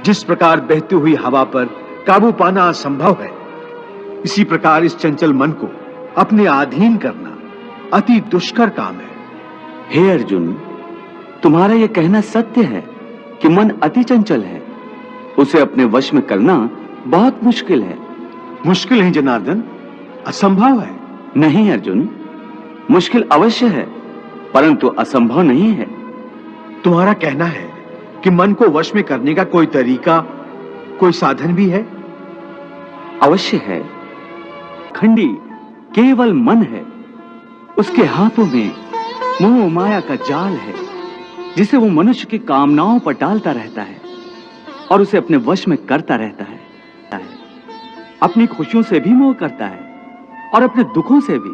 जिस प्रकार बहती हुई हवा पर काबू पाना असंभव है, इसी प्रकार इस चंचल मन को अपने अधीन करना अति दुष्कर काम है। हे अर्जुन, तुम्हारा यह कहना सत्य है कि मन अति चंचल है। उसे अपने वश में करना बहुत मुश्किल है। मुश्किल है जनार्दन, असंभव है। नहीं अर्जुन, मुश्किल अवश्य है, परंतु असंभव नहीं है। तुम्हारा कहना है कि मन को वश में करने का कोई तरीका, कोई साधन भी है? अवश्य है। खंडी केवल मन है। उसके हाथों में मोह माया का जाल है, जिसे वो मनुष्य की कामनाओं पर डालता रहता है और उसे अपने वश में करता रहता है। अपनी खुशियों से भी मोह करता है और अपने दुखों से भी।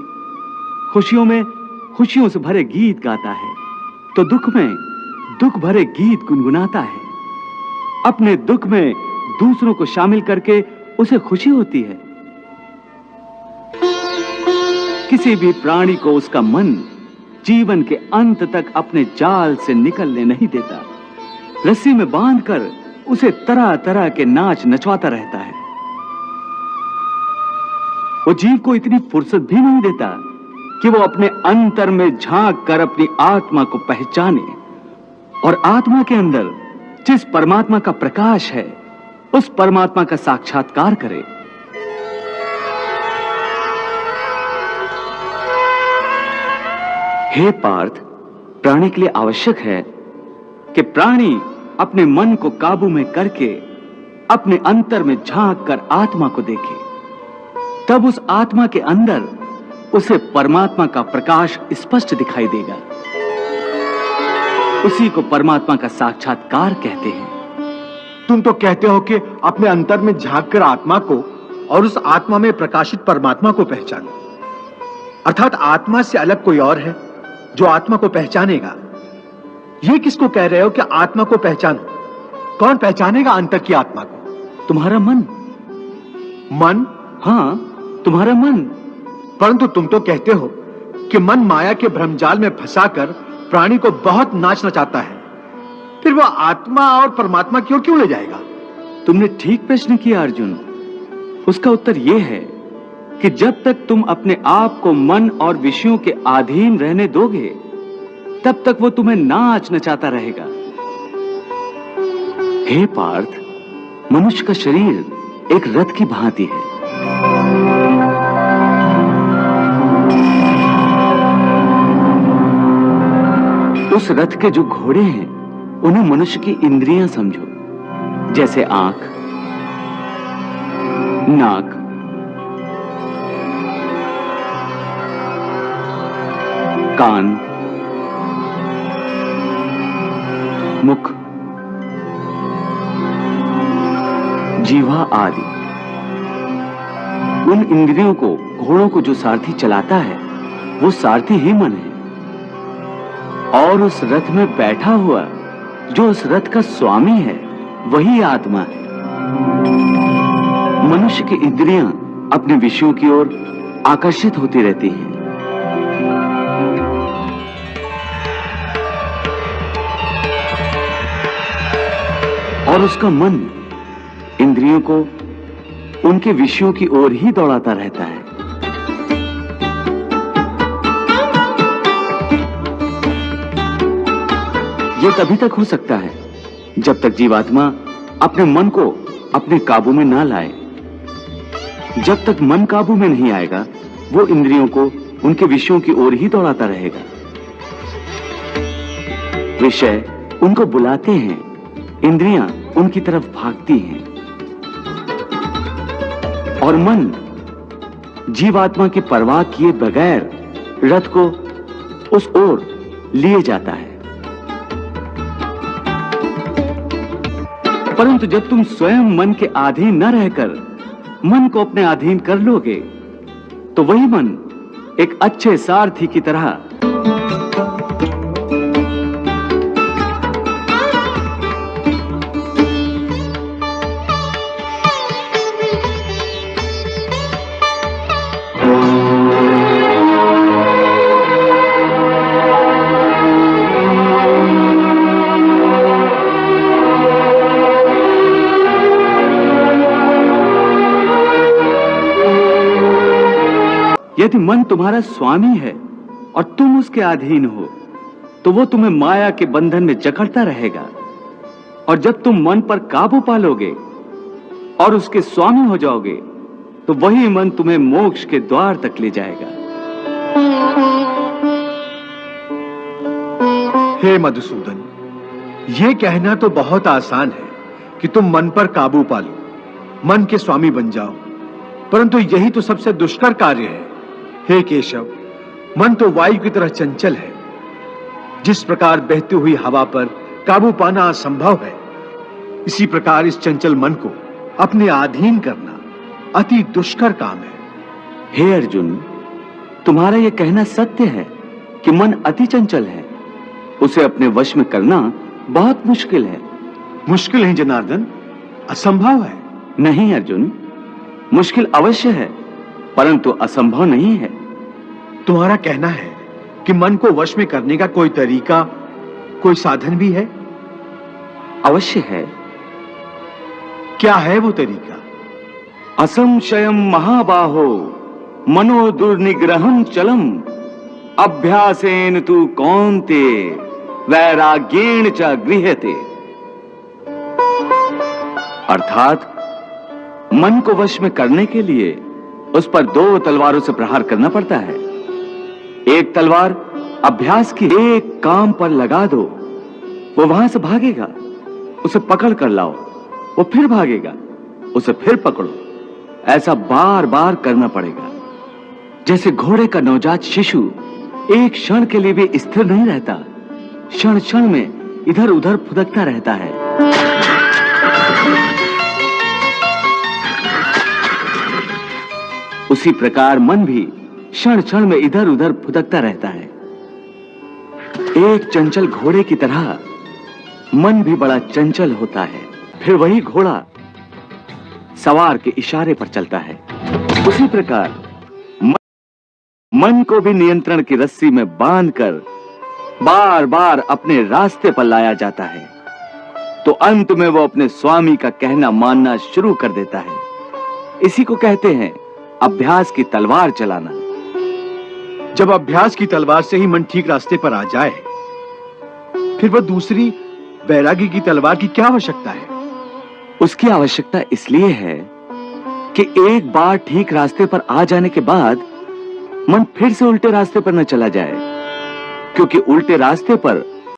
खुशियों में खुशियों से भरे गीत गाता है, तो दुख में दुख भरे गीत गुनगुनाता है। अपने दुख में दूसरों को शामिल करके उसे खुशी होती है। किसी भी प्राणी को उसका मन जीवन के अंत तक अपने जाल से निकलने नहीं देता। रस्सी में बांधकर उसे तरह तरह के नाच नचवाता रहता है। वो जीव को इतनी फुर्सत भी नहीं देता कि वो अपने अंतर में झांक कर अपनी आत्मा को पहचाने और आत्मा के अंदर जिस परमात्मा का प्रकाश है, उस परमात्मा का साक्षात्कार करे। हे पार्थ, प्राणी के लिए आवश्यक है कि प्राणी अपने मन को काबू में करके अपने अंतर में झांक कर आत्मा को देखे। तब उस आत्मा के अंदर उसे परमात्मा का प्रकाश स्पष्ट दिखाई देगा। उसी को परमात्मा का साक्षात्कार कहते हैं। तुम तो कहते हो कि अपने अंतर में झांक कर आत्मा को और उस आत्मा में प्रकाशित परमात्मा को पहचानो, अर्थात आत्मा से अलग कोई और है जो आत्मा को पहचानेगा। ये किसको कह रहे हो कि आत्मा को पहचानो? कौन पहचानेगा अंतर की आत्मा को? तुम्हारा मन। मन? हाँ, तुम्हारा मन। परंतु तुम तो कहते हो कि मन माया के भ्रमजाल में फंसाकर प्राणी को बहुत नाच नचाता है, फिर वह आत्मा और परमात्मा की ओर क्यों ले जाएगा? तुमने ठीक प्रश्न किया अर्जुन। उसका उत्तर यह है कि जब तक तुम अपने आप को मन और विषयों के अधीन रहने दोगे, तब तक वो तुम्हें नाच नचाता रहेगा। हे पार्थ, मनुष्य का शरीर एक रथ की भांति है। उस रथ के जो घोड़े हैं, उन्हें मनुष्य की इंद्रियां समझो, जैसे आंख, नाक, कान, मुख, जीवा आदि। उन इंद्रियों को, घोड़ों को जो सारथी चलाता है, वो सारथी ही मन है। और उस रथ में बैठा हुआ जो उस रथ का स्वामी है, वही आत्मा है। मनुष्य की इंद्रियां अपने विषयों की ओर आकर्षित होती रहती हैं। और उसका मन इंद्रियों को उनके विषयों की ओर ही दौड़ाता रहता है। यह तभी तक हो सकता है जब तक जीवात्मा अपने मन को अपने काबू में ना लाए। जब तक मन काबू में नहीं आएगा, वो इंद्रियों को उनके विषयों की ओर ही दौड़ाता रहेगा। विषय उनको बुलाते हैं, इंद्रियां उनकी तरफ भागती हैं और मन जीवात्मा की परवाह किए बगैर रथ को उस ओर लिए जाता है। परंतु जब तुम स्वयं मन के अधीन न रहकर मन को अपने अधीन कर लोगे, तो वही मन एक अच्छे सारथी की तरह यदि मन तुम्हारा स्वामी है और तुम उसके अधीन हो, तो वो तुम्हें माया के बंधन में जकड़ता रहेगा। और जब तुम मन पर काबू पालोगे और उसके स्वामी हो जाओगे, तो वही मन तुम्हें मोक्ष के द्वार तक ले जाएगा। हे मधुसूदन, यह कहना तो बहुत आसान है कि तुम मन पर काबू पालो, मन के स्वामी बन जाओ, परंतु यही तो सबसे दुष्कर कार्य है। हे केशव, मन तो वायु की तरह चंचल है। जिस प्रकार बहती हुई हवा पर काबू पाना असंभव है, इसी प्रकार इस चंचल मन को अपने अधीन करना अति दुष्कर काम है। हे अर्जुन, तुम्हारा यह कहना सत्य है कि मन अति चंचल है। उसे अपने वश में करना बहुत मुश्किल है। मुश्किल है जनार्दन, असंभव है। नहीं अर्जुन, मुश्किल अवश्य है, परंतु असंभव नहीं है। तुम्हारा कहना है कि मन को वश में करने का कोई तरीका, कोई साधन भी है? अवश्य है। क्या है वो तरीका? असंशयम महाबाहो मनो दुर्निग्रहम चलम अभ्यासेन तु कौन्ते वैराग्येण च गृह्यते। अर्थात मन को वश में करने के लिए उस पर 2 तलवारों से प्रहार करना पड़ता है। एक तलवार अभ्यास की एक काम पर लगा दो, वो वहां से भागेगा, उसे पकड़ कर लाओ, वो फिर भागेगा, उसे फिर पकड़ो। ऐसा बार बार करना पड़ेगा। जैसे घोड़े का नवजात शिशु एक क्षण के लिए भी स्थिर नहीं रहता, क्षण क्षण में इधर उधर फुदकता रहता है। उसी प्रकार मन भी क्षण क्षण में इधर उधर फुदकता रहता है। एक चंचल घोड़े की तरह मन भी बड़ा चंचल होता है। फिर वही घोड़ा सवार के इशारे पर चलता है। उसी प्रकार मन को भी नियंत्रण की रस्सी में बांधकर बार बार अपने रास्ते पर लाया जाता है, तो अंत में वो अपने स्वामी का कहना मानना शुरू कर देता है। इसी को कहते हैं अभ्यास की तलवार चलाना। जब अभ्यास की तलवार से ही मन ठीक रास्ते पर आ जाए, फिर वह दूसरी वैरागी की तलवार की क्या आवश्यकता है? उसकी आवश्यकता इसलिए है कि एक बार ठीक रास्ते पर आ जाने के बाद मन फिर से उल्टे रास्ते पर न चला जाए, क्योंकि उल्टे रास्ते पर